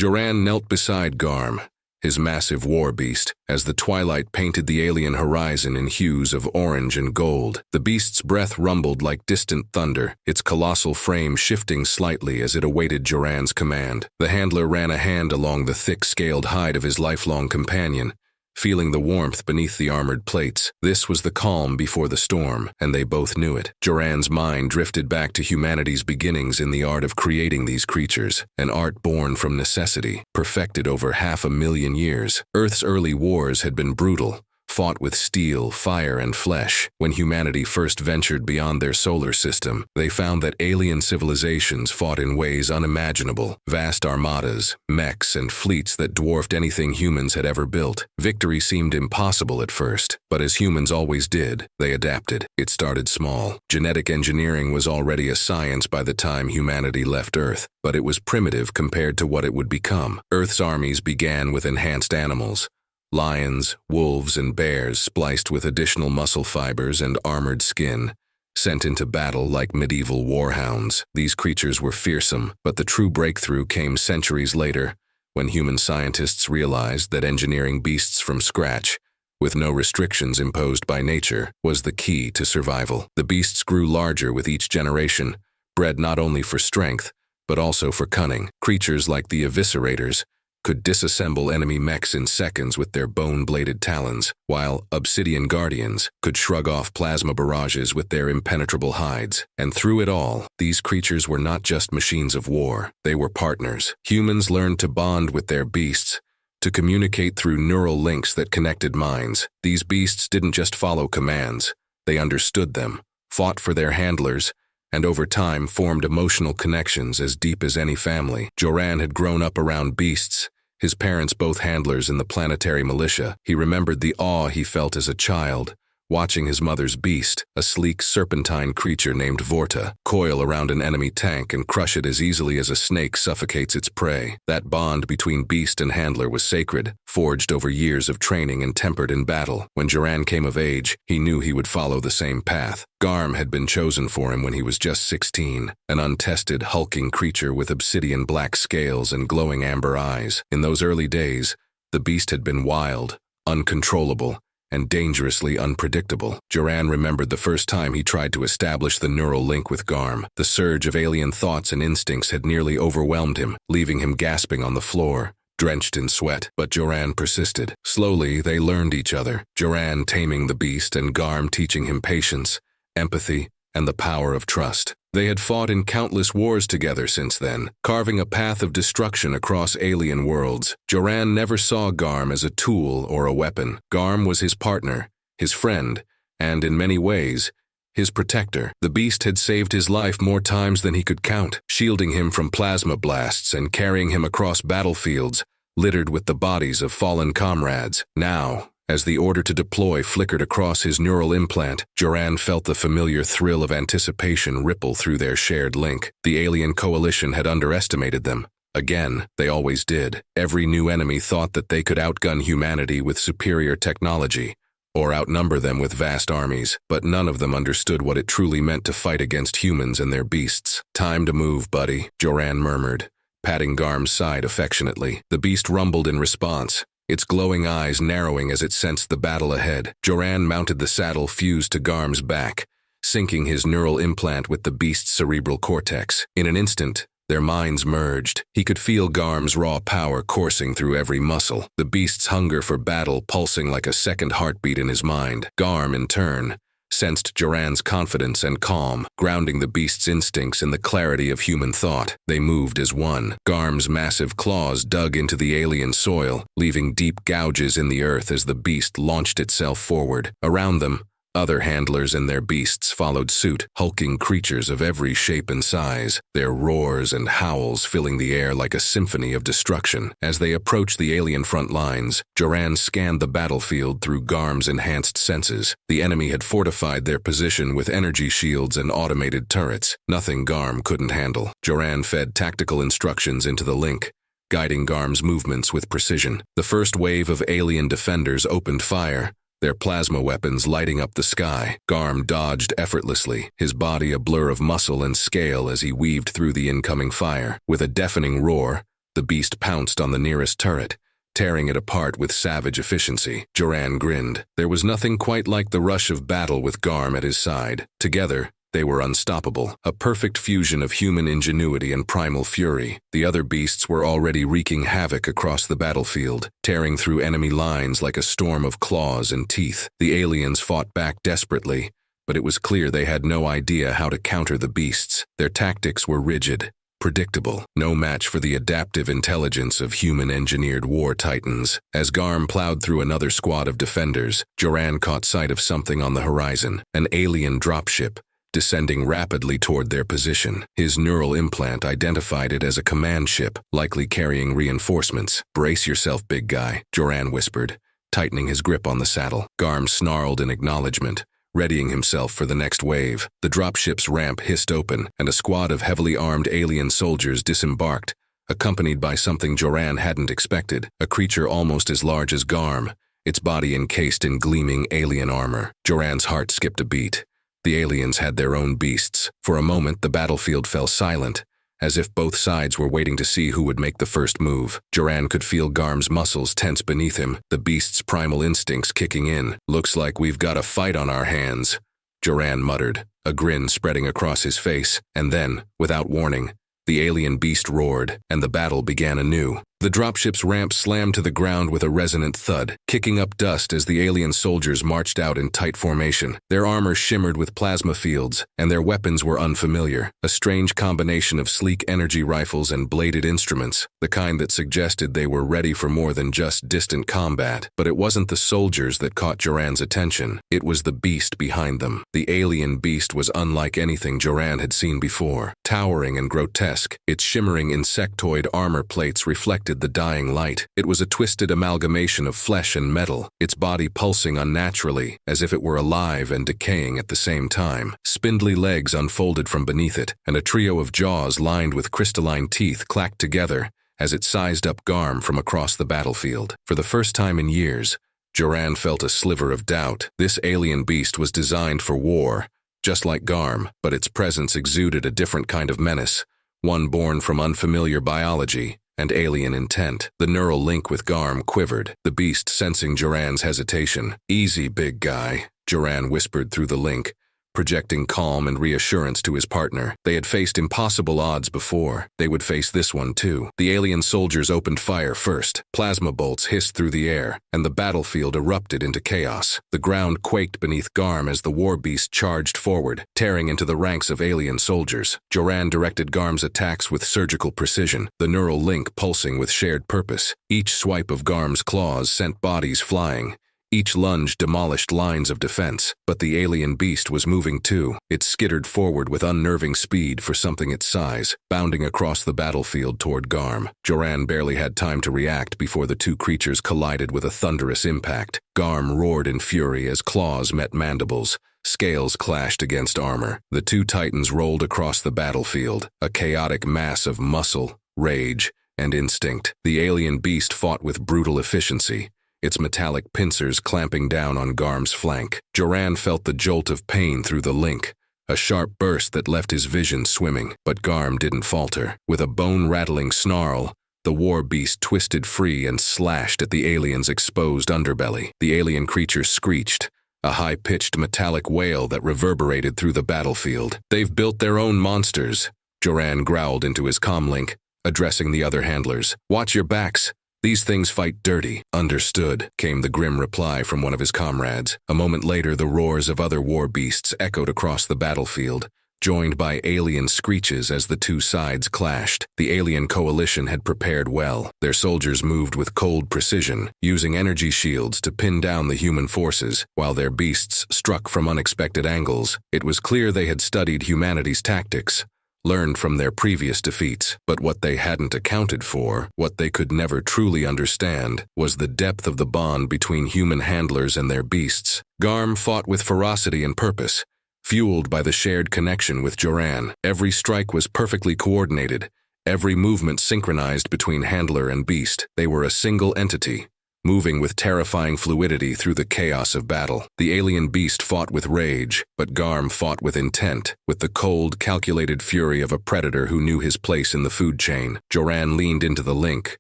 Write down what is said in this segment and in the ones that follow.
Joran knelt beside Garm, his massive war beast, as the twilight painted the alien horizon in hues of orange and gold. The beast's breath rumbled like distant thunder, its colossal frame shifting slightly as it awaited Joran's command. The handler ran a hand along the thick, scaled hide of his lifelong companion, feeling the warmth beneath the armored plates. This was the calm before the storm, and they both knew it. Joran's mind drifted back to humanity's beginnings in the art of creating these creatures, an art born from necessity, perfected over 500,000 years. Earth's early wars had been brutal, fought with steel, fire, and flesh. When humanity first ventured beyond their solar system, they found that alien civilizations fought in ways unimaginable. Vast armadas, mechs, and fleets that dwarfed anything humans had ever built. Victory seemed impossible at first, but as humans always did, they adapted. It started small. Genetic engineering was already a science by the time humanity left Earth, but it was primitive compared to what it would become. Earth's armies began with enhanced animals. Lions, wolves, and bears spliced with additional muscle fibers and armored skin, sent into battle like medieval warhounds. These creatures were fearsome, but the true breakthrough came centuries later, when human scientists realized that engineering beasts from scratch, with no restrictions imposed by nature, was the key to survival. The beasts grew larger with each generation, bred not only for strength, but also for cunning. Creatures like the eviscerators could disassemble enemy mechs in seconds with their bone-bladed talons, while obsidian guardians could shrug off plasma barrages with their impenetrable hides. And through it all, these creatures were not just machines of war, they were partners. Humans learned to bond with their beasts, to communicate through neural links that connected minds. These beasts didn't just follow commands, they understood them, fought for their handlers, and over time formed emotional connections as deep as any family. Joran had grown up around beasts, his parents both handlers in the planetary militia. He remembered the awe he felt as a child, watching his mother's beast, a sleek serpentine creature named Vorta, coil around an enemy tank and crush it as easily as a snake suffocates its prey. That bond between beast and handler was sacred, forged over years of training and tempered in battle. When Joran came of age, he knew he would follow the same path. Garm had been chosen for him when he was just 16, an untested, hulking creature with obsidian black scales and glowing amber eyes. In those early days, the beast had been wild, uncontrollable, and dangerously unpredictable. Joran remembered the first time he tried to establish the neural link with Garm. The surge of alien thoughts and instincts had nearly overwhelmed him, leaving him gasping on the floor, drenched in sweat. But Joran persisted. Slowly, they learned each other, Joran taming the beast and Garm teaching him patience, empathy, and the power of trust. They had fought in countless wars together since then, carving a path of destruction across alien worlds. Joran never saw Garm as a tool or a weapon. Garm was his partner, his friend, and in many ways, his protector. The beast had saved his life more times than he could count, shielding him from plasma blasts and carrying him across battlefields littered with the bodies of fallen comrades. Now, as the order to deploy flickered across his neural implant, Joran felt the familiar thrill of anticipation ripple through their shared link. The alien coalition had underestimated them. Again, they always did. Every new enemy thought that they could outgun humanity with superior technology, or outnumber them with vast armies, but none of them understood what it truly meant to fight against humans and their beasts. "Time to move, buddy," Joran murmured, patting Garm's side affectionately. The beast rumbled in response, its glowing eyes narrowing as it sensed the battle ahead. Joran mounted the saddle fused to Garm's back, syncing his neural implant with the beast's cerebral cortex. In an instant, their minds merged. He could feel Garm's raw power coursing through every muscle, the beast's hunger for battle pulsing like a second heartbeat in his mind. Garm, in turn, sensed Joran's confidence and calm, grounding the beast's instincts in the clarity of human thought. They moved as one. Garm's massive claws dug into the alien soil, leaving deep gouges in the earth as the beast launched itself forward. Around them, other handlers and their beasts followed suit, hulking creatures of every shape and size, their roars and howls filling the air like a symphony of destruction. As they approached the alien front lines, Joran scanned the battlefield through Garm's enhanced senses. The enemy had fortified their position with energy shields and automated turrets, nothing Garm couldn't handle. Joran fed tactical instructions into the link, guiding Garm's movements with precision. The first wave of alien defenders opened fire, their plasma weapons lighting up the sky. Garm dodged effortlessly, his body a blur of muscle and scale as he weaved through the incoming fire. With a deafening roar, The beast pounced on the nearest turret, tearing it apart with savage efficiency. Joran grinned. There was nothing quite like the rush of battle with Garm at his side. Together, they were unstoppable, a perfect fusion of human ingenuity and primal fury. The other beasts were already wreaking havoc across the battlefield, tearing through enemy lines like a storm of claws and teeth. The aliens fought back desperately, but it was clear they had no idea how to counter the beasts. Their tactics were rigid, predictable, no match for the adaptive intelligence of human-engineered war titans. As Garm plowed through another squad of defenders, Joran caught sight of something on the horizon, an alien dropship, descending rapidly toward their position. His neural implant identified it as a command ship, likely carrying reinforcements. "Brace yourself, big guy," Joran whispered, tightening his grip on the saddle. Garm snarled in acknowledgement, readying himself for the next wave. The dropship's ramp hissed open, and a squad of heavily armed alien soldiers disembarked, accompanied by something Joran hadn't expected, a creature almost as large as Garm, its body encased in gleaming alien armor. Joran's heart skipped a beat. The aliens had their own beasts. For a moment, the battlefield fell silent, as if both sides were waiting to see who would make the first move. Joran could feel Garm's muscles tense beneath him, the beast's primal instincts kicking in. "Looks like we've got a fight on our hands," Joran muttered, a grin spreading across his face. And then, without warning, the alien beast roared, and the battle began anew. The dropship's ramp slammed to the ground with a resonant thud, kicking up dust as the alien soldiers marched out in tight formation. Their armor shimmered with plasma fields, and their weapons were unfamiliar, a strange combination of sleek energy rifles and bladed instruments, the kind that suggested they were ready for more than just distant combat. But it wasn't the soldiers that caught Joran's attention. It was the beast behind them. The alien beast was unlike anything Joran had seen before. Towering and grotesque, its shimmering insectoid armor plates reflected the dying light. It was a twisted amalgamation of flesh and metal, its body pulsing unnaturally, as if it were alive and decaying at the same time. Spindly legs unfolded from beneath it, and a trio of jaws lined with crystalline teeth clacked together as it sized up Garm from across the battlefield. For the first time in years, Joran felt a sliver of doubt. This alien beast was designed for war, just like Garm, but its presence exuded a different kind of menace, one born from unfamiliar biology and alien intent. The neural link with Garm quivered, the beast sensing Joran's hesitation. "Easy, big guy," Joran whispered through the link, projecting calm and reassurance to his partner. They had faced impossible odds before. They would face this one too. The alien soldiers opened fire first. Plasma bolts hissed through the air, and the battlefield erupted into chaos. The ground quaked beneath Garm as the war beast charged forward, tearing into the ranks of alien soldiers. Joran directed Garm's attacks with surgical precision, the neural link pulsing with shared purpose. Each swipe of Garm's claws sent bodies flying. Each lunge demolished lines of defense, but the alien beast was moving too. It skittered forward with unnerving speed for something its size, bounding across the battlefield toward Garm. Joran barely had time to react before the two creatures collided with a thunderous impact. Garm roared in fury as claws met mandibles. Scales clashed against armor. The two titans rolled across the battlefield, a chaotic mass of muscle, rage, and instinct. The alien beast fought with brutal efficiency, its metallic pincers clamping down on Garm's flank. Joran felt the jolt of pain through the link, a sharp burst that left his vision swimming. But Garm didn't falter. With a bone-rattling snarl, the war beast twisted free and slashed at the alien's exposed underbelly. The alien creature screeched, a high-pitched metallic wail that reverberated through the battlefield. "They've built their own monsters," Joran growled into his comlink, addressing the other handlers. "Watch your backs. These things fight dirty." "Understood," came the grim reply from one of his comrades. A moment later, the roars of other war beasts echoed across the battlefield, joined by alien screeches as the two sides clashed. The alien coalition had prepared well. Their soldiers moved with cold precision, using energy shields to pin down the human forces, while their beasts struck from unexpected angles. It was clear they had studied humanity's tactics, learned from their previous defeats. But what they hadn't accounted for, what they could never truly understand, was the depth of the bond between human handlers and their beasts. Garm fought with ferocity and purpose, fueled by the shared connection with Joran. Every strike was perfectly coordinated, every movement synchronized between handler and beast. They were a single entity, moving with terrifying fluidity through the chaos of battle. The alien beast fought with rage, but Garm fought with intent, with the cold, calculated fury of a predator who knew his place in the food chain. Joran leaned into the link,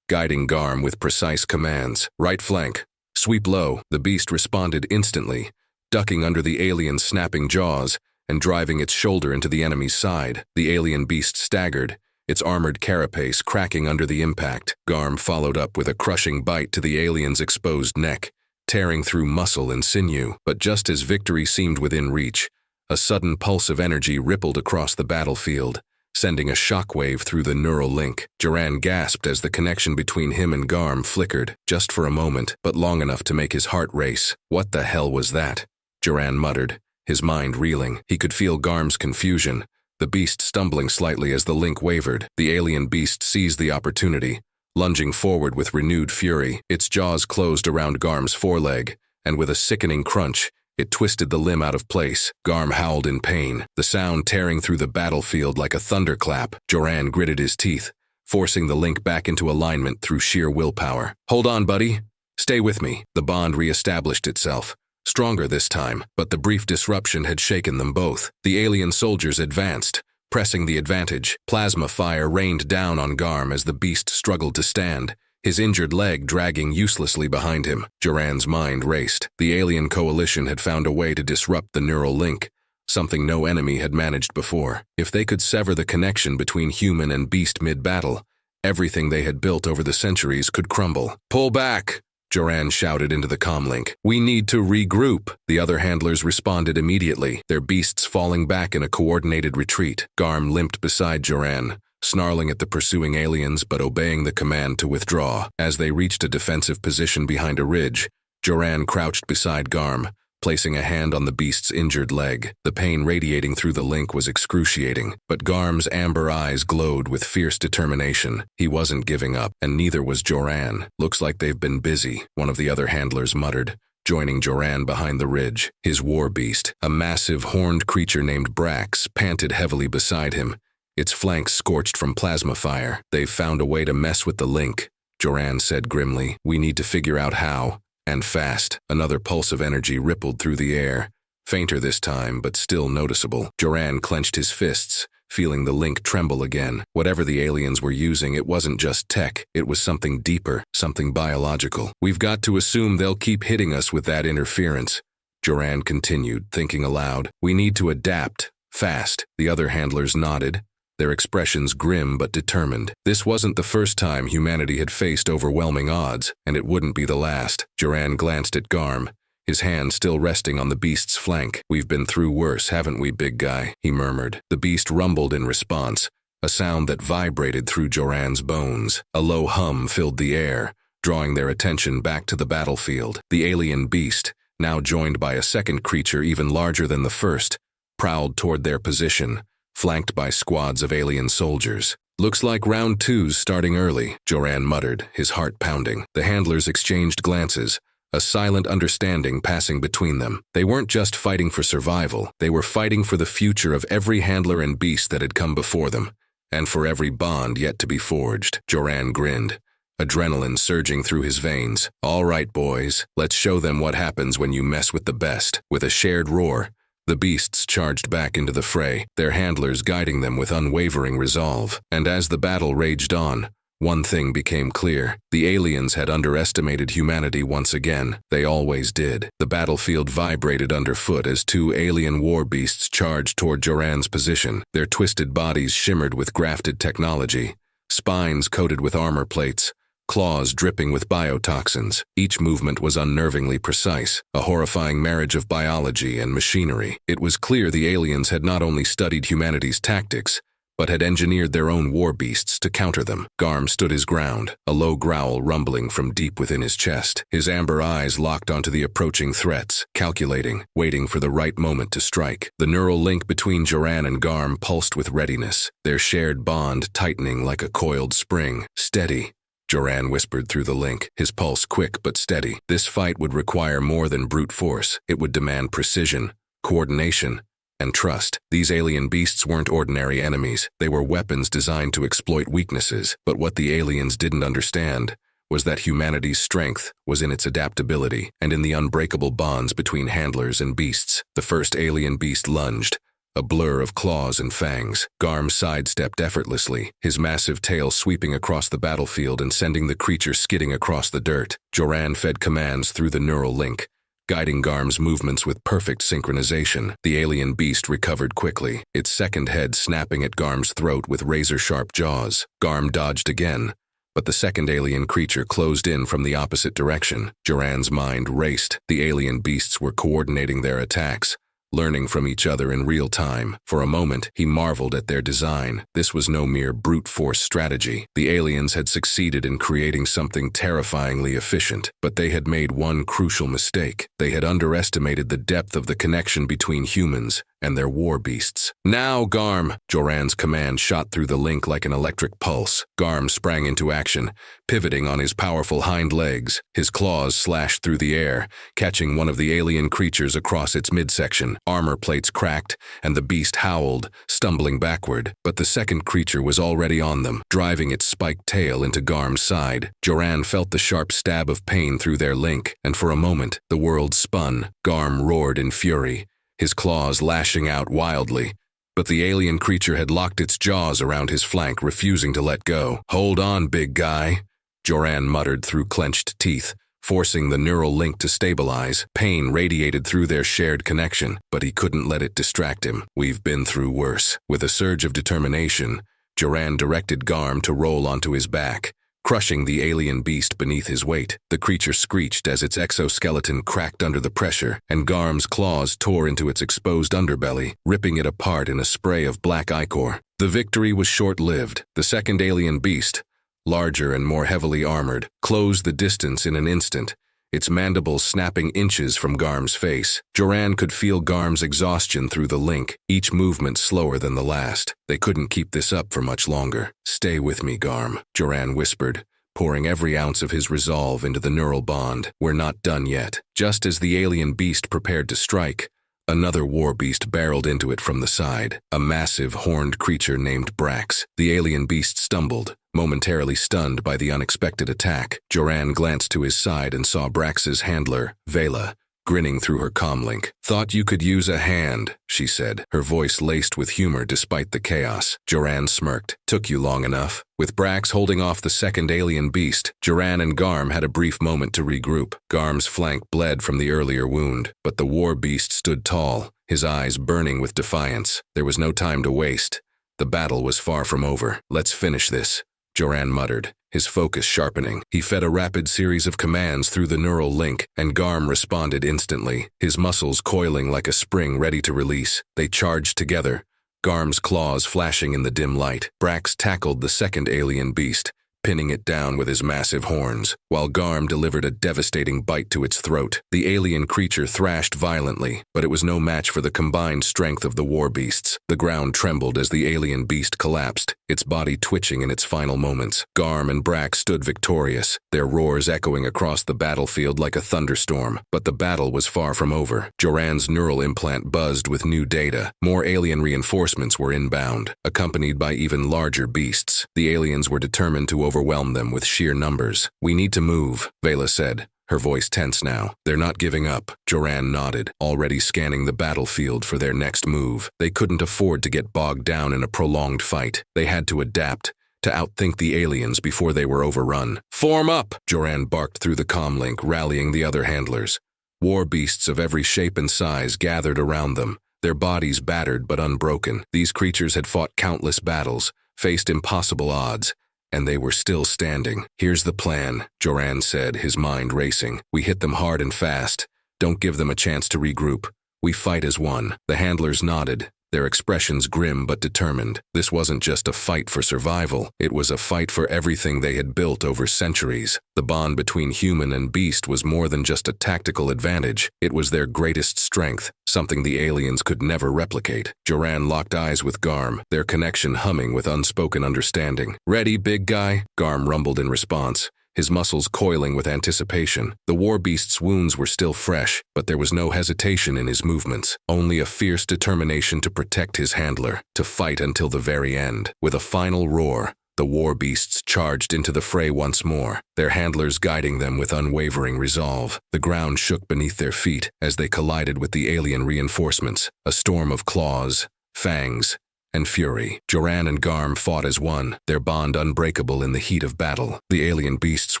guiding Garm with precise commands. Right flank. Sweep low. The beast responded instantly, ducking under the alien's snapping jaws and driving its shoulder into the enemy's side. The alien beast staggered, its armored carapace cracking under the impact. Garm followed up with a crushing bite to the alien's exposed neck, tearing through muscle and sinew. But just as victory seemed within reach, a sudden pulse of energy rippled across the battlefield, sending a shockwave through the neural link. Joran gasped as the connection between him and Garm flickered, just for a moment, but long enough to make his heart race. What the hell was that? Joran muttered, his mind reeling. He could feel Garm's confusion, the beast stumbling slightly as the link wavered. The alien beast seized the opportunity, lunging forward with renewed fury. Its jaws closed around Garm's foreleg, and with a sickening crunch, it twisted the limb out of place. Garm howled in pain, the sound tearing through the battlefield like a thunderclap. Joran gritted his teeth, forcing the link back into alignment through sheer willpower. Hold on, buddy. Stay with me. The bond re-established itself, stronger this time, but the brief disruption had shaken them both. The alien soldiers advanced, pressing the advantage. Plasma fire rained down on Garm as the beast struggled to stand, his injured leg dragging uselessly behind him. Joran's mind raced. The alien coalition had found a way to disrupt the neural link, something no enemy had managed before. If they could sever the connection between human and beast mid-battle, everything they had built over the centuries could crumble. Pull back! Joran shouted into the comlink. We need to regroup. The other handlers responded immediately, their beasts falling back in a coordinated retreat. Garm limped beside Joran, snarling at the pursuing aliens but obeying the command to withdraw. As they reached a defensive position behind a ridge, Joran crouched beside Garm, placing a hand on the beast's injured leg. The pain radiating through the link was excruciating, but Garm's amber eyes glowed with fierce determination. He wasn't giving up, and neither was Joran. Looks like they've been busy, one of the other handlers muttered, joining Joran behind the ridge. His war beast, a massive horned creature named Brax, panted heavily beside him, its flanks scorched from plasma fire. They've found a way to mess with the link, Joran said grimly. We need to figure out how. And fast. Another pulse of energy rippled through the air, fainter this time, but still noticeable. Joran clenched his fists, feeling the link tremble again. Whatever the aliens were using, it wasn't just tech, it was something deeper, something biological. We've got to assume they'll keep hitting us with that interference, Joran continued, thinking aloud. We need to adapt, fast. The other handlers nodded, their expressions grim but determined. This wasn't the first time humanity had faced overwhelming odds, and it wouldn't be the last. Joran glanced at Garm, his hand still resting on the beast's flank. We've been through worse, haven't we, big guy? He murmured. The beast rumbled in response, a sound that vibrated through Joran's bones. A low hum filled the air, drawing their attention back to the battlefield. The alien beast, now joined by a second creature even larger than the first, prowled toward their position, flanked by squads of alien soldiers. Looks like round two's starting early, Joran muttered, his heart pounding. The handlers exchanged glances, a silent understanding passing between them. They weren't just fighting for survival, they were fighting for the future of every handler and beast that had come before them, and for every bond yet to be forged. Joran grinned, adrenaline surging through his veins. All right, boys, let's show them what happens when you mess with the best. With a shared roar, the beasts charged back into the fray, their handlers guiding them with unwavering resolve. And as the battle raged on, one thing became clear. The aliens had underestimated humanity once again. They always did. The battlefield vibrated underfoot as two alien war beasts charged toward Joran's position. Their twisted bodies shimmered with grafted technology, spines coated with armor plates, claws dripping with biotoxins. Each movement was unnervingly precise, a horrifying marriage of biology and machinery. It was clear the aliens had not only studied humanity's tactics, but had engineered their own war beasts to counter them. Garm stood his ground, a low growl rumbling from deep within his chest. His amber eyes locked onto the approaching threats, calculating, waiting for the right moment to strike. The neural link between Joran and Garm pulsed with readiness, their shared bond tightening like a coiled spring. Steady, Joran whispered through the link, his pulse quick but steady. This fight would require more than brute force. It would demand precision, coordination, and trust. These alien beasts weren't ordinary enemies. They were weapons designed to exploit weaknesses. But what the aliens didn't understand was that humanity's strength was in its adaptability and in the unbreakable bonds between handlers and beasts. The first alien beast lunged, a blur of claws and fangs. Garm sidestepped effortlessly, his massive tail sweeping across the battlefield and sending the creature skidding across the dirt. Joran fed commands through the neural link, guiding Garm's movements with perfect synchronization. The alien beast recovered quickly, its second head snapping at Garm's throat with razor-sharp jaws. Garm dodged again, but the second alien creature closed in from the opposite direction. Joran's mind raced. The alien beasts were coordinating their attacks, learning from each other in real time. For a moment, he marveled at their design. This was no mere brute force strategy. The aliens had succeeded in creating something terrifyingly efficient, but they had made one crucial mistake. They had underestimated the depth of the connection between humans and their war beasts. "Now, Garm!" Joran's command shot through the link like an electric pulse. Garm sprang into action, pivoting on his powerful hind legs. His claws slashed through the air, catching one of the alien creatures across its midsection. Armor plates cracked, and the beast howled, stumbling backward. But the second creature was already on them, driving its spiked tail into Garm's side. Joran felt the sharp stab of pain through their link, and for a moment, the world spun. Garm roared in fury, his claws lashing out wildly. But the alien creature had locked its jaws around his flank, refusing to let go. "Hold on, big guy," Joran muttered through clenched teeth, forcing the neural link to stabilize. Pain radiated through their shared connection, but he couldn't let it distract him. "We've been through worse." With a surge of determination, Joran directed Garm to roll onto his back, crushing the alien beast beneath his weight. The creature screeched as its exoskeleton cracked under the pressure, and Garm's claws tore into its exposed underbelly, ripping it apart in a spray of black ichor. The victory was short-lived. The second alien beast, larger and more heavily armored, closed the distance in an instant, its mandibles snapping inches from Garm's face. Joran could feel Garm's exhaustion through the link, each movement slower than the last. They couldn't keep this up for much longer. "Stay with me, Garm," Joran whispered, pouring every ounce of his resolve into the neural bond. "We're not done yet." Just as the alien beast prepared to strike, another war beast barreled into it from the side, a massive horned creature named Brax. The alien beast stumbled, momentarily stunned by the unexpected attack. Joran glanced to his side and saw Brax's handler, Vela, grinning through her comlink. "Thought you could use a hand," she said, her voice laced with humor despite the chaos. Joran smirked. "Took you long enough." With Brax holding off the second alien beast, Joran and Garm had a brief moment to regroup. Garm's flank bled from the earlier wound, but the war beast stood tall, his eyes burning with defiance. There was no time to waste. The battle was far from over. "Let's finish this," Joran muttered, his focus sharpening. He fed a rapid series of commands through the neural link, and Garm responded instantly, his muscles coiling like a spring ready to release. They charged together, Garm's claws flashing in the dim light. Brax tackled the second alien beast, pinning it down with his massive horns, while Garm delivered a devastating bite to its throat. The alien creature thrashed violently, but it was no match for the combined strength of the war beasts. The ground trembled as the alien beast collapsed, its body twitching in its final moments. Garm and Brax stood victorious, their roars echoing across the battlefield like a thunderstorm. But the battle was far from over. Joran's neural implant buzzed with new data. More alien reinforcements were inbound, accompanied by even larger beasts. The aliens were determined to overwhelm them with sheer numbers. "We need to move," Vela said, her voice tense now. "They're not giving up." Joran nodded, already scanning the battlefield for their next move. They couldn't afford to get bogged down in a prolonged fight. They had to adapt, to outthink the aliens before they were overrun. "Form up!" Joran barked through the comlink, rallying the other handlers. War beasts of every shape and size gathered around them, their bodies battered but unbroken. These creatures had fought countless battles, faced impossible odds, and they were still standing. "Here's the plan," Joran said, his mind racing. "We hit them hard and fast. Don't give them a chance to regroup. We fight as one." The handlers nodded, their expressions grim but determined. This wasn't just a fight for survival. It was a fight for everything they had built over centuries. The bond between human and beast was more than just a tactical advantage. It was their greatest strength, something the aliens could never replicate. Joran locked eyes with Garm, their connection humming with unspoken understanding. "Ready, big guy?" Garm rumbled in response, his muscles coiling with anticipation. The war beast's wounds were still fresh, but there was no hesitation in his movements, only a fierce determination to protect his handler, to fight until the very end. With a final roar, The war beasts charged into the fray once more, their handlers guiding them with unwavering resolve. The ground shook beneath their feet as they collided with the alien reinforcements, a storm of claws, fangs, and fury. Joran and Garm fought as one, their bond unbreakable in the heat of battle. The alien beasts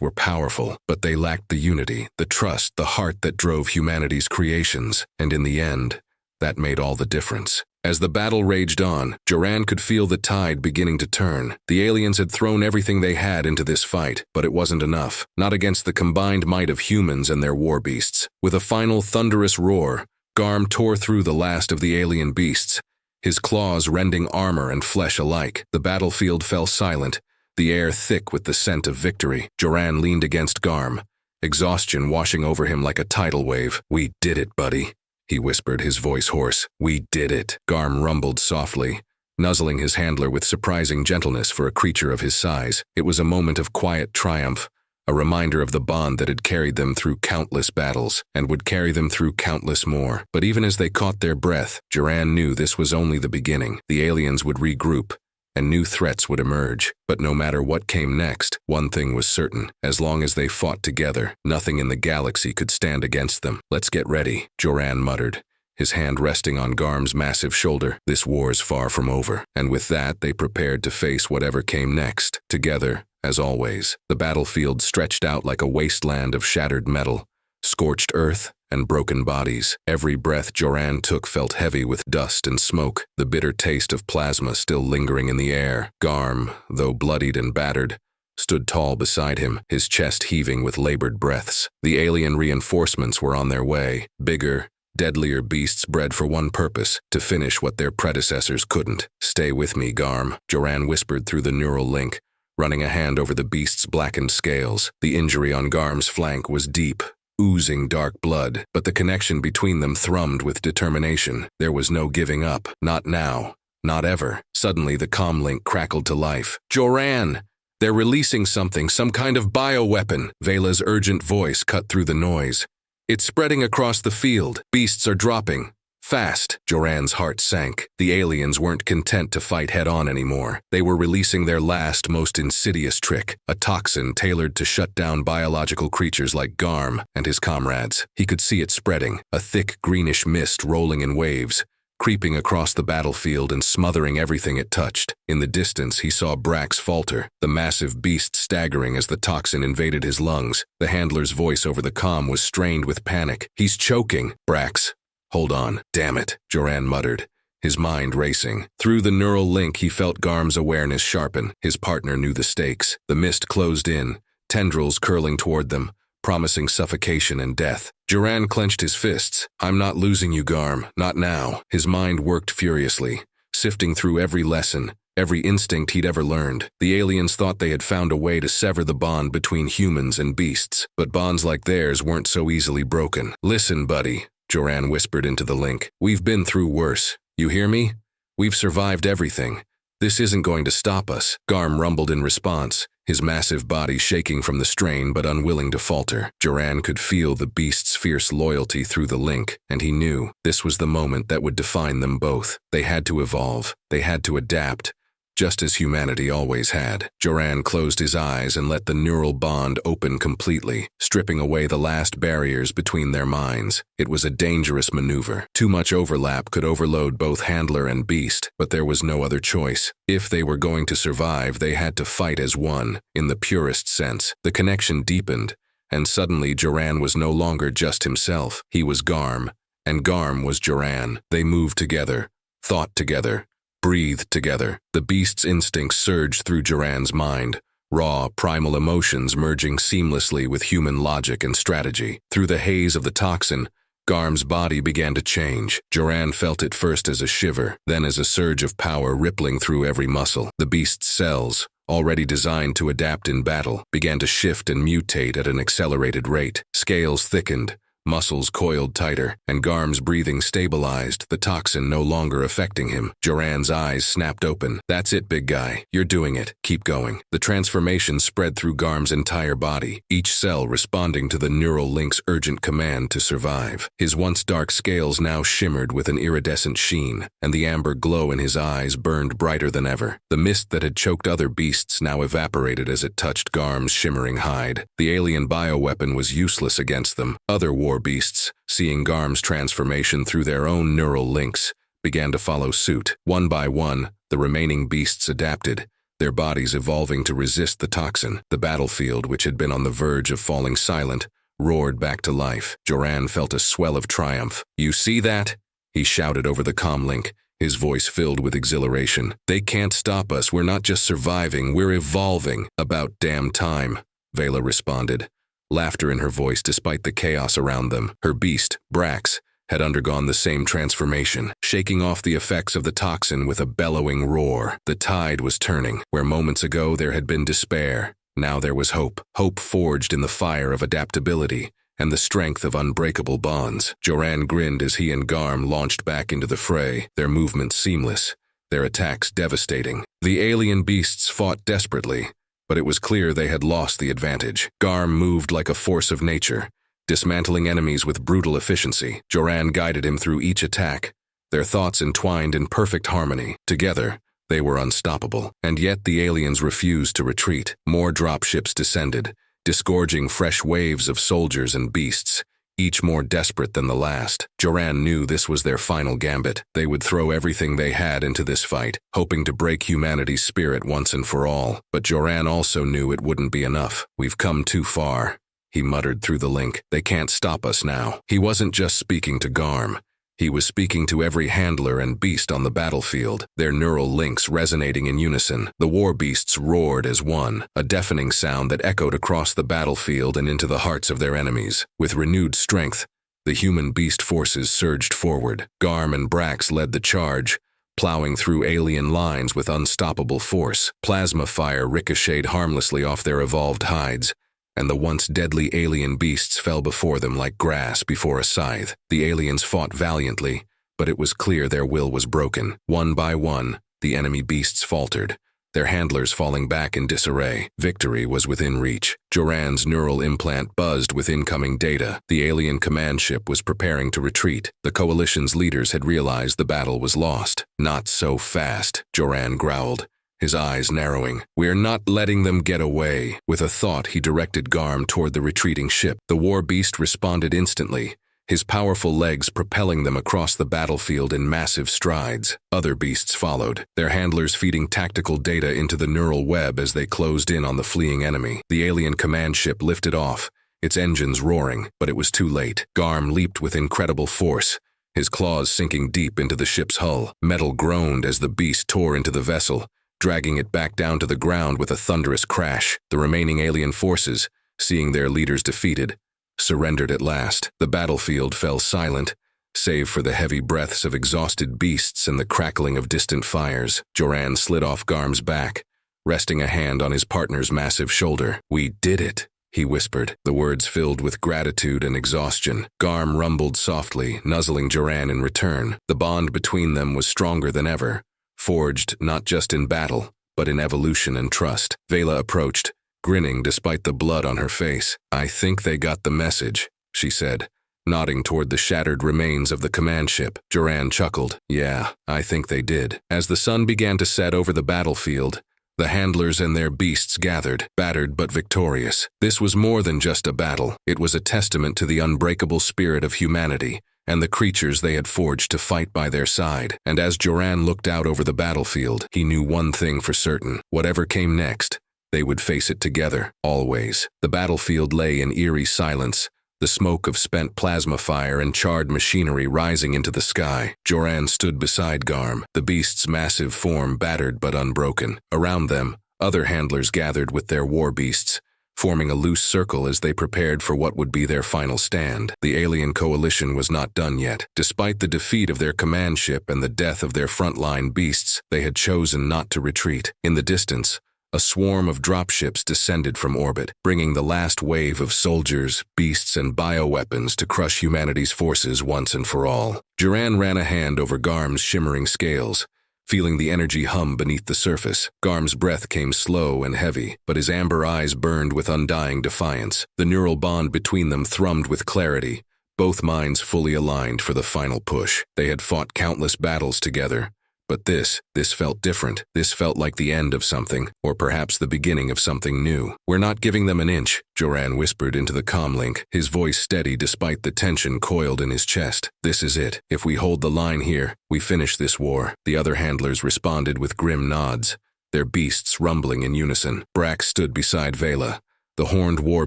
were powerful, but they lacked the unity, the trust, the heart that drove humanity's creations, and in the end, that made all the difference. As the battle raged on, Joran could feel the tide beginning to turn. The aliens had thrown everything they had into this fight, but it wasn't enough. Not against the combined might of humans and their war beasts. With a final thunderous roar, Garm tore through the last of the alien beasts, his claws rending armor and flesh alike. The battlefield fell silent, the air thick with the scent of victory. Joran leaned against Garm, exhaustion washing over him like a tidal wave. "We did it, buddy," he whispered, his voice hoarse. "We did it." Garm rumbled softly, nuzzling his handler with surprising gentleness for a creature of his size. It was a moment of quiet triumph, a reminder of the bond that had carried them through countless battles, and would carry them through countless more. But even as they caught their breath, Joran knew this was only the beginning. The aliens would regroup, and new threats would emerge. But no matter what came next, one thing was certain. As long as they fought together, nothing in the galaxy could stand against them. "Let's get ready," Joran muttered, his hand resting on Garm's massive shoulder. "This war's far from over." And with that, they prepared to face whatever came next. Together, as always, the battlefield stretched out like a wasteland of shattered metal, scorched earth, and broken bodies. Every breath Joran took felt heavy with dust and smoke, the bitter taste of plasma still lingering in the air. Garm, though bloodied and battered, stood tall beside him, his chest heaving with labored breaths. The alien reinforcements were on their way, bigger, deadlier beasts bred for one purpose, to finish what their predecessors couldn't. "Stay with me, Garm," Joran whispered through the neural link, running a hand over the beast's blackened scales. The injury on Garm's flank was deep, oozing dark blood, but the connection between them thrummed with determination. There was no giving up. Not now. Not ever. Suddenly, the comm link crackled to life. "Joran! They're releasing something, some kind of bioweapon." Vela's urgent voice cut through the noise. "It's spreading across the field. Beasts are dropping. Fast." Joran's heart sank. The aliens weren't content to fight head-on anymore. They were releasing their last, most insidious trick, a toxin tailored to shut down biological creatures like Garm and his comrades. He could see it spreading, a thick greenish mist rolling in waves, creeping across the battlefield and smothering everything it touched. In the distance, he saw Brax falter, the massive beast staggering as the toxin invaded his lungs. The handler's voice over the comm was strained with panic. "He's choking." "Brax, hold on." "Damn it," Joran muttered, his mind racing. Through the neural link, he felt Garm's awareness sharpen. His partner knew the stakes. The mist closed in, tendrils curling toward them, promising suffocation and death. Joran clenched his fists. "I'm not losing you, Garm. Not now." His mind worked furiously, sifting through every lesson, every instinct he'd ever learned. The aliens thought they had found a way to sever the bond between humans and beasts, but bonds like theirs weren't so easily broken. "Listen, buddy," Joran whispered into the link. "We've been through worse. You hear me? We've survived everything. This isn't going to stop us." Garm rumbled in response, his massive body shaking from the strain but unwilling to falter. Joran could feel the beast's fierce loyalty through the link, and he knew this was the moment that would define them both. They had to evolve. They had to adapt, just as humanity always had. Joran closed his eyes and let the neural bond open completely, stripping away the last barriers between their minds. It was a dangerous maneuver. Too much overlap could overload both handler and beast, but there was no other choice. If they were going to survive, they had to fight as one, in the purest sense. The connection deepened, and suddenly Joran was no longer just himself. He was Garm, and Garm was Joran. They moved together, thought together, breathed together. The beast's instincts surged through Joran's mind, raw, primal emotions merging seamlessly with human logic and strategy. Through the haze of the toxin, Garm's body began to change. Joran felt it first as a shiver, then as a surge of power rippling through every muscle. The beast's cells, already designed to adapt in battle, began to shift and mutate at an accelerated rate. Scales thickened, muscles coiled tighter, and Garm's breathing stabilized, the toxin no longer affecting him. Joran's eyes snapped open. "That's it, big guy. You're doing it. Keep going." The transformation spread through Garm's entire body, each cell responding to the neural link's urgent command to survive. His once dark scales now shimmered with an iridescent sheen, and the amber glow in his eyes burned brighter than ever. The mist that had choked other beasts now evaporated as it touched Garm's shimmering hide. The alien bioweapon was useless against them. Other war beasts, seeing Garm's transformation through their own neural links, began to follow suit. One by one, the remaining beasts adapted, their bodies evolving to resist the toxin. The battlefield, which had been on the verge of falling silent, roared back to life. Joran felt a swell of triumph. "You see that?" he shouted over the comlink, his voice filled with exhilaration. "They can't stop us. We're not just surviving, we're evolving." "About damn time," Vela responded, laughter in her voice despite the chaos around them. Her beast, Brax, had undergone the same transformation, shaking off the effects of the toxin with a bellowing roar. The tide was turning. Where moments ago there had been despair, now there was hope. Hope forged in the fire of adaptability and the strength of unbreakable bonds. Joran grinned as he and Garm launched back into the fray, their movements seamless, their attacks devastating. The alien beasts fought desperately, but it was clear they had lost the advantage. Garm moved like a force of nature, dismantling enemies with brutal efficiency. Joran guided him through each attack, their thoughts entwined in perfect harmony. Together, they were unstoppable. And yet the aliens refused to retreat. More dropships descended, disgorging fresh waves of soldiers and beasts, each more desperate than the last. Joran knew this was their final gambit. They would throw everything they had into this fight, hoping to break humanity's spirit once and for all. But Joran also knew it wouldn't be enough. "We've come too far," he muttered through the link. "They can't stop us now." He wasn't just speaking to Garm. He was speaking to every handler and beast on the battlefield, their neural links resonating in unison. The war beasts roared as one, a deafening sound that echoed across the battlefield and into the hearts of their enemies. With renewed strength, the human-beast forces surged forward. Garm and Brax led the charge, plowing through alien lines with unstoppable force. Plasma fire ricocheted harmlessly off their evolved hides, and the once deadly alien beasts fell before them like grass before a scythe. The aliens fought valiantly, but it was clear their will was broken. One by one, the enemy beasts faltered, their handlers falling back in disarray. Victory was within reach. Joran's neural implant buzzed with incoming data. The alien command ship was preparing to retreat. The coalition's leaders had realized the battle was lost. "Not so fast," Joran growled, his eyes narrowing. "We're not letting them get away." With a thought, he directed Garm toward the retreating ship. The war beast responded instantly, his powerful legs propelling them across the battlefield in massive strides. Other beasts followed, their handlers feeding tactical data into the neural web as they closed in on the fleeing enemy. The alien command ship lifted off, its engines roaring, but it was too late. Garm leaped with incredible force, his claws sinking deep into the ship's hull. Metal groaned as the beast tore into the vessel, dragging it back down to the ground with a thunderous crash. The remaining alien forces, seeing their leaders defeated, surrendered at last. The battlefield fell silent, save for the heavy breaths of exhausted beasts and the crackling of distant fires. Joran slid off Garm's back, resting a hand on his partner's massive shoulder. "We did it," he whispered, the words filled with gratitude and exhaustion. Garm rumbled softly, nuzzling Joran in return. The bond between them was stronger than ever, forged not just in battle, but in evolution and trust. Vela approached, grinning despite the blood on her face. "I think they got the message," she said, nodding toward the shattered remains of the command ship. Joran chuckled. "Yeah, I think they did." As the sun began to set over the battlefield, the handlers and their beasts gathered, battered but victorious. This was more than just a battle. It was a testament to the unbreakable spirit of humanity and the creatures they had forged to fight by their side. And as Joran looked out over the battlefield, he knew one thing for certain. Whatever came next, they would face it together, always. The battlefield lay in eerie silence, the smoke of spent plasma fire and charred machinery rising into the sky. Joran stood beside Garm, the beast's massive form battered but unbroken. Around them, other handlers gathered with their war beasts, forming a loose circle as they prepared for what would be their final stand. The alien coalition was not done yet. Despite the defeat of their command ship and the death of their frontline beasts, they had chosen not to retreat. In the distance, a swarm of dropships descended from orbit, bringing the last wave of soldiers, beasts, and bioweapons to crush humanity's forces once and for all. Duran ran a hand over Garm's shimmering scales, feeling the energy hum beneath the surface. Garm's breath came slow and heavy, but his amber eyes burned with undying defiance. The neural bond between them thrummed with clarity, both minds fully aligned for the final push. They had fought countless battles together, but this felt different. This felt like the end of something, or perhaps the beginning of something new. "We're not giving them an inch," Duran whispered into the comlink, his voice steady despite the tension coiled in his chest. "This is it. If we hold the line here, we finish this war." The other handlers responded with grim nods, their beasts rumbling in unison. Brax stood beside Vela, the horned war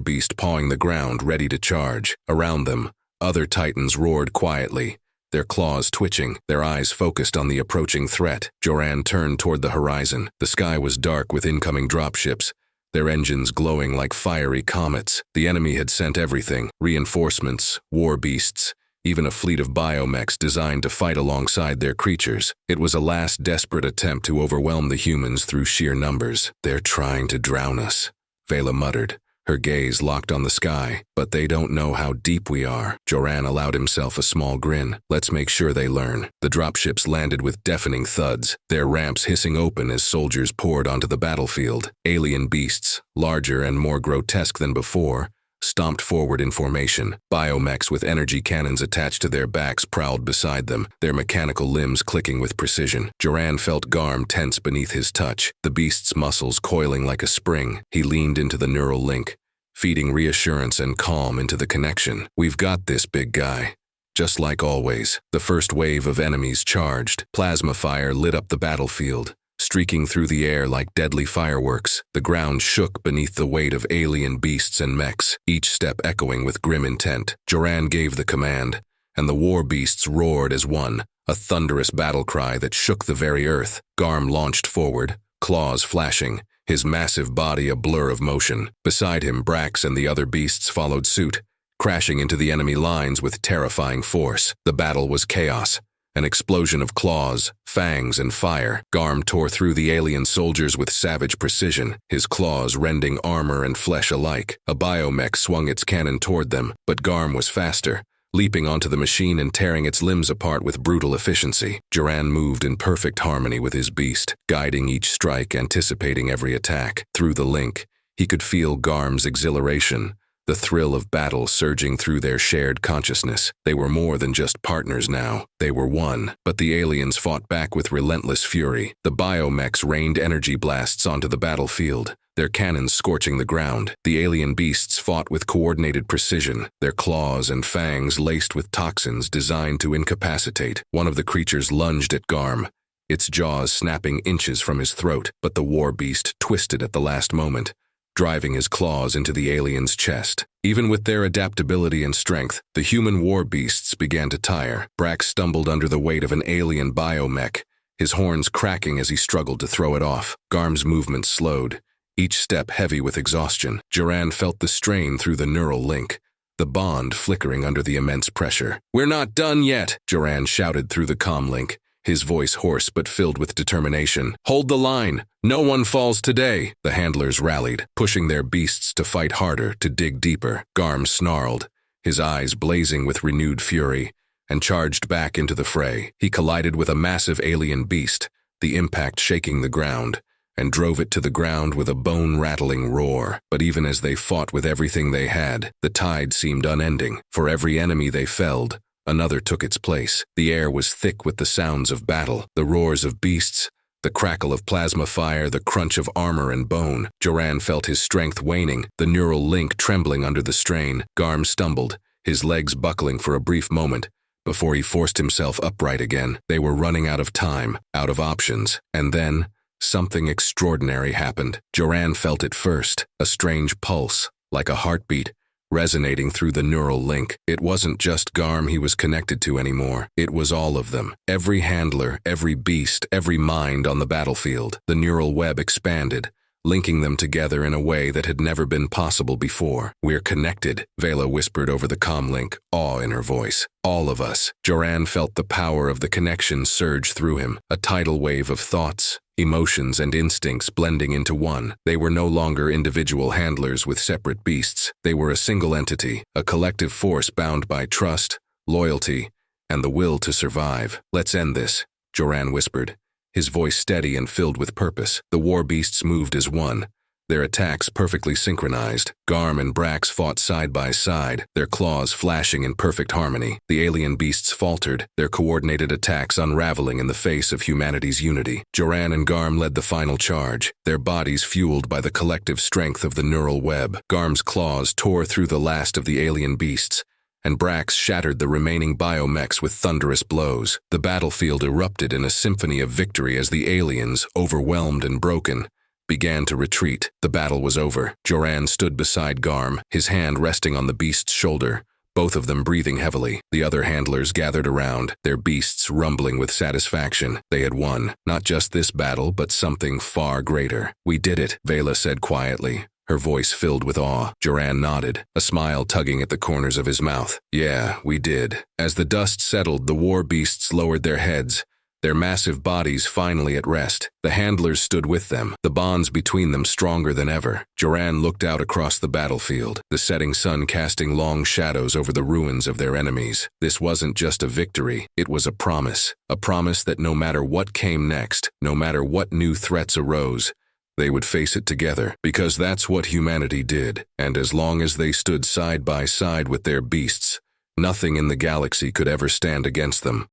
beast pawing the ground, ready to charge. Around them, other titans roared quietly, their claws twitching, their eyes focused on the approaching threat. Duran turned toward the horizon. The sky was dark with incoming dropships, their engines glowing like fiery comets. The enemy had sent everything: reinforcements, war beasts, even a fleet of biomechs designed to fight alongside their creatures. It was a last desperate attempt to overwhelm the humans through sheer numbers. "They're trying to drown us," Vela muttered, her gaze locked on the sky. "But they don't know how deep we are." Duran allowed himself a small grin. "Let's make sure they learn." The dropships landed with deafening thuds, their ramps hissing open as soldiers poured onto the battlefield. Alien beasts, larger and more grotesque than before, stomped forward in formation. Biomechs with energy cannons attached to their backs prowled beside them, their mechanical limbs clicking with precision. Duran felt Garm tense beneath his touch, the beast's muscles coiling like a spring. He leaned into the neural link, feeding reassurance and calm into the connection. "We've got this, big guy." Just like always, the first wave of enemies charged. Plasma fire lit up the battlefield, streaking through the air like deadly fireworks. The ground shook beneath the weight of alien beasts and mechs, each step echoing with grim intent. Duran gave the command, and the war beasts roared as one, a thunderous battle cry that shook the very earth. Garm launched forward, claws flashing, his massive body a blur of motion. Beside him, Brax and the other beasts followed suit, crashing into the enemy lines with terrifying force. The battle was chaos. An explosion of claws, fangs, and fire. Garm tore through the alien soldiers with savage precision, his claws rending armor and flesh alike. A biomech swung its cannon toward them, but Garm was faster, leaping onto the machine and tearing its limbs apart with brutal efficiency. Duran moved in perfect harmony with his beast, guiding each strike, anticipating every attack. Through the link, he could feel Garm's exhilaration, the thrill of battle surging through their shared consciousness. They were more than just partners now. They were one. But the aliens fought back with relentless fury. The biomechs rained energy blasts onto the battlefield, their cannons scorching the ground. The alien beasts fought with coordinated precision, their claws and fangs laced with toxins designed to incapacitate. One of the creatures lunged at Garm, its jaws snapping inches from his throat, but the war beast twisted at the last moment, driving his claws into the alien's chest. Even with their adaptability and strength, the human war beasts began to tire. Brax stumbled under the weight of an alien biomech, his horns cracking as he struggled to throw it off. Garm's movements slowed, each step heavy with exhaustion. Duran felt the strain through the neural link, the bond flickering under the immense pressure. "We're not done yet," Duran shouted through the comlink, his voice hoarse but filled with determination. "Hold the line! No one falls today!" The handlers rallied, pushing their beasts to fight harder, to dig deeper. Garm snarled, his eyes blazing with renewed fury, and charged back into the fray. He collided with a massive alien beast, the impact shaking the ground, and drove it to the ground with a bone-rattling roar. But even as they fought with everything they had, the tide seemed unending. For every enemy they felled, another took its place. The air was thick with the sounds of battle, the roars of beasts, the crackle of plasma fire, the crunch of armor and bone. Duran felt his strength waning, the neural link trembling under the strain. Garm stumbled, his legs buckling for a brief moment, before he forced himself upright again. They were running out of time, out of options. And then, something extraordinary happened. Duran felt it first, a strange pulse, like a heartbeat, resonating through the neural link. It wasn't just Garm he was connected to anymore. It was all of them. Every handler, every beast, every mind on the battlefield. The neural web expanded, linking them together in a way that had never been possible before. "We're connected," Vela whispered over the comlink, awe in her voice. "All of us." Joran felt the power of the connection surge through him, a tidal wave of thoughts, emotions, and instincts blending into one. They were no longer individual handlers with separate beasts. They were a single entity, a collective force bound by trust, loyalty, and the will to survive. "Let's end this," Joran whispered, his voice steady and filled with purpose. The war beasts moved as one, their attacks perfectly synchronized. Garm and Brax fought side by side, their claws flashing in perfect harmony. The alien beasts faltered, their coordinated attacks unraveling in the face of humanity's unity. Joran and Garm led the final charge, their bodies fueled by the collective strength of the neural web. Garm's claws tore through the last of the alien beasts, and Brax shattered the remaining biomechs with thunderous blows. The battlefield erupted in a symphony of victory as the aliens, overwhelmed and broken, began to retreat. The battle was over. Joran stood beside Garm, his hand resting on the beast's shoulder, both of them breathing heavily. The other handlers gathered around, their beasts rumbling with satisfaction. They had won, not just this battle, but something far greater. "We did it," Vela said quietly, her voice filled with awe. Joran nodded, a smile tugging at the corners of his mouth. "Yeah, we did." As the dust settled, the war beasts lowered their heads, their massive bodies finally at rest. The handlers stood with them, the bonds between them stronger than ever. Joran looked out across the battlefield, the setting sun casting long shadows over the ruins of their enemies. This wasn't just a victory, it was a promise that no matter what came next, no matter what new threats arose, they would face it together, because that's what humanity did. And as long as they stood side by side with their beasts, nothing in the galaxy could ever stand against them.